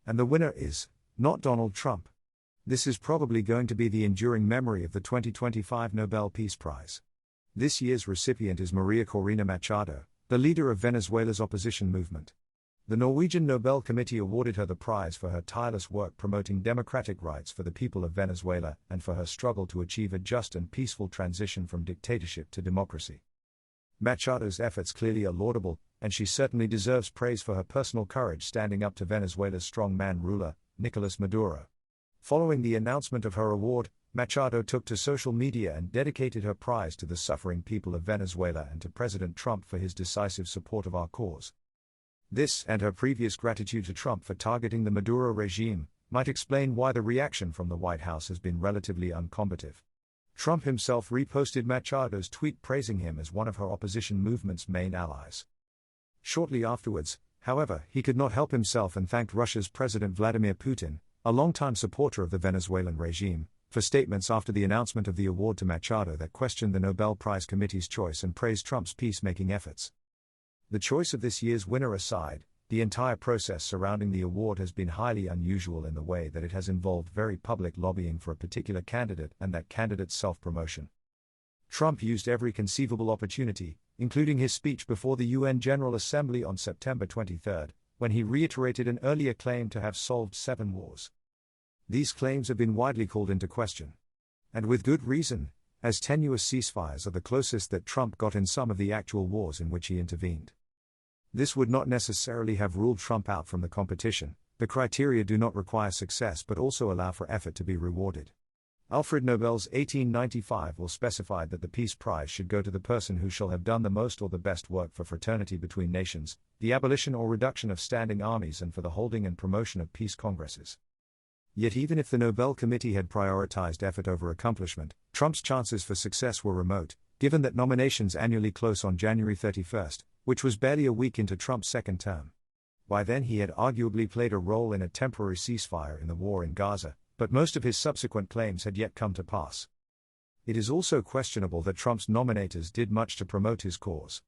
And the winner is not Donald Trump. This is probably going to be the enduring memory of the 2025 Nobel Peace Prize. This year's recipient is Maria Corina Machado, the leader of Venezuela's opposition movement. The Norwegian Nobel Committee awarded her the prize for her tireless work promoting democratic rights for the people of Venezuela and for her struggle to achieve a just and peaceful transition from dictatorship to democracy. Machado's efforts clearly are laudable, and she certainly deserves praise for her personal courage standing up to Venezuela's strongman ruler, Nicolas Maduro. Following the announcement of her award, Machado took to social media and dedicated her prize to the suffering people of Venezuela and to President Trump for his decisive support of our cause. This, and her previous gratitude to Trump for targeting the Maduro regime, might explain why the reaction from the White House has been relatively uncombative. Trump himself reposted Machado's tweet praising him as one of her opposition movement's main allies. Shortly afterwards, however, he could not help himself and thanked Russia's President Vladimir Putin, a longtime supporter of the Venezuelan regime, for statements after the announcement of the award to Machado that questioned the Nobel Prize Committee's choice and praised Trump's peacemaking efforts. The choice of this year's winner aside, the entire process surrounding the award has been highly unusual in the way that it has involved very public lobbying for a particular candidate and that candidate's self-promotion. Trump used every conceivable opportunity, including his speech before the UN General Assembly on September 23, when he reiterated an earlier claim to have solved 7 wars. These claims have been widely called into question. And with good reason, as tenuous ceasefires are the closest that Trump got in some of the actual wars in which he intervened. This would not necessarily have ruled Trump out from the competition. The criteria do not require success but also allow for effort to be rewarded. Alfred Nobel's 1895 will specify that the Peace Prize should go to the person who shall have done the most or the best work for fraternity between nations, the abolition or reduction of standing armies and for the holding and promotion of peace congresses. Yet even if the Nobel Committee had prioritized effort over accomplishment, Trump's chances for success were remote, given that nominations annually close on January 31, which was barely a week into Trump's second term. By then he had arguably played a role in a temporary ceasefire in the war in Gaza, but most of his subsequent claims had yet come to pass. It is also questionable that Trump's nominators did much to promote his cause.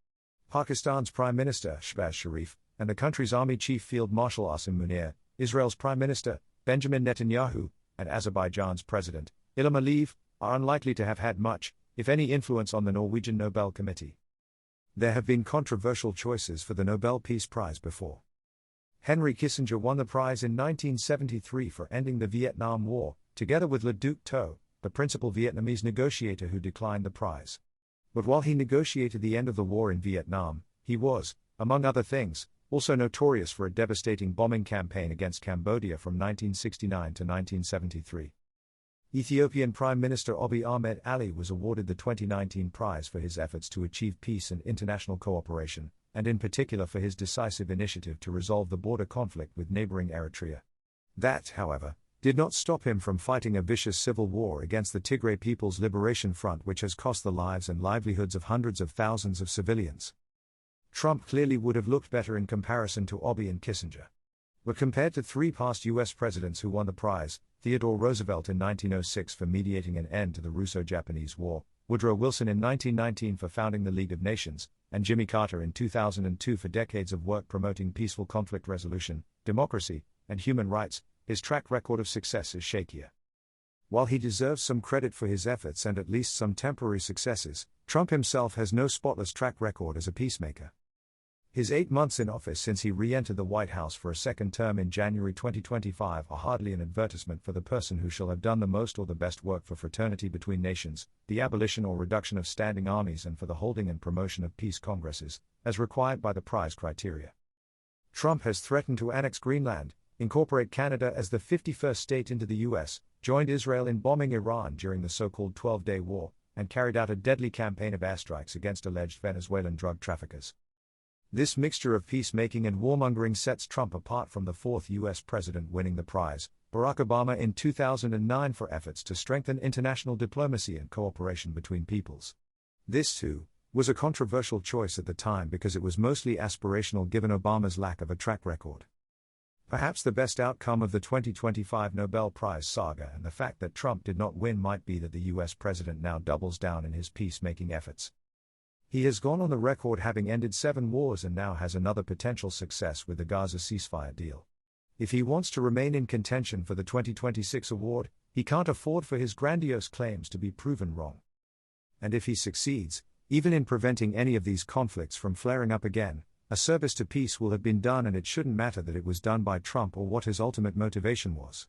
Pakistan's Prime Minister Shehbaz Sharif, and the country's Army Chief Field Marshal Asim Munir, Israel's Prime Minister Benjamin Netanyahu, and Azerbaijan's President Ilham Aliyev, are unlikely to have had much, if any, influence on the Norwegian Nobel Committee. There have been controversial choices for the Nobel Peace Prize before. Henry Kissinger won the prize in 1973 for ending the Vietnam War, together with Le Duc Tho, the principal Vietnamese negotiator who declined the prize. But while he negotiated the end of the war in Vietnam, he was, among other things, also notorious for a devastating bombing campaign against Cambodia from 1969 to 1973. Ethiopian Prime Minister Abiy Ahmed Ali was awarded the 2019 prize for his efforts to achieve peace and international cooperation, and in particular for his decisive initiative to resolve the border conflict with neighboring Eritrea. That, however, did not stop him from fighting a vicious civil war against the Tigray People's Liberation Front, which has cost the lives and livelihoods of hundreds of thousands of civilians. Trump clearly would have looked better in comparison to Abiy and Kissinger. But compared to 3 past U.S. presidents who won the prize, Theodore Roosevelt in 1906 for mediating an end to the Russo-Japanese War, Woodrow Wilson in 1919 for founding the League of Nations, and Jimmy Carter in 2002 for decades of work promoting peaceful conflict resolution, democracy, and human rights, his track record of success is shakier. While he deserves some credit for his efforts and at least some temporary successes, Trump himself has no spotless track record as a peacemaker. His 8 months in office since he re-entered the White House for a second term in January 2025 are hardly an advertisement for the person who shall have done the most or the best work for fraternity between nations, the abolition or reduction of standing armies and for the holding and promotion of peace congresses, as required by the prize criteria. Trump has threatened to annex Greenland, incorporate Canada as the 51st state into the U.S., joined Israel in bombing Iran during the so-called 12-day war, and carried out a deadly campaign of airstrikes against alleged Venezuelan drug traffickers. This mixture of peacemaking and warmongering sets Trump apart from the 4th U.S. president winning the prize, Barack Obama in 2009 for efforts to strengthen international diplomacy and cooperation between peoples. This, too, was a controversial choice at the time because it was mostly aspirational given Obama's lack of a track record. Perhaps the best outcome of the 2025 Nobel Prize saga and the fact that Trump did not win might be that the U.S. president now doubles down in his peacemaking efforts. He has gone on the record having ended 7 wars and now has another potential success with the Gaza ceasefire deal. If he wants to remain in contention for the 2026 award, he can't afford for his grandiose claims to be proven wrong. And if he succeeds, even in preventing any of these conflicts from flaring up again, a service to peace will have been done, and it shouldn't matter that it was done by Trump or what his ultimate motivation was.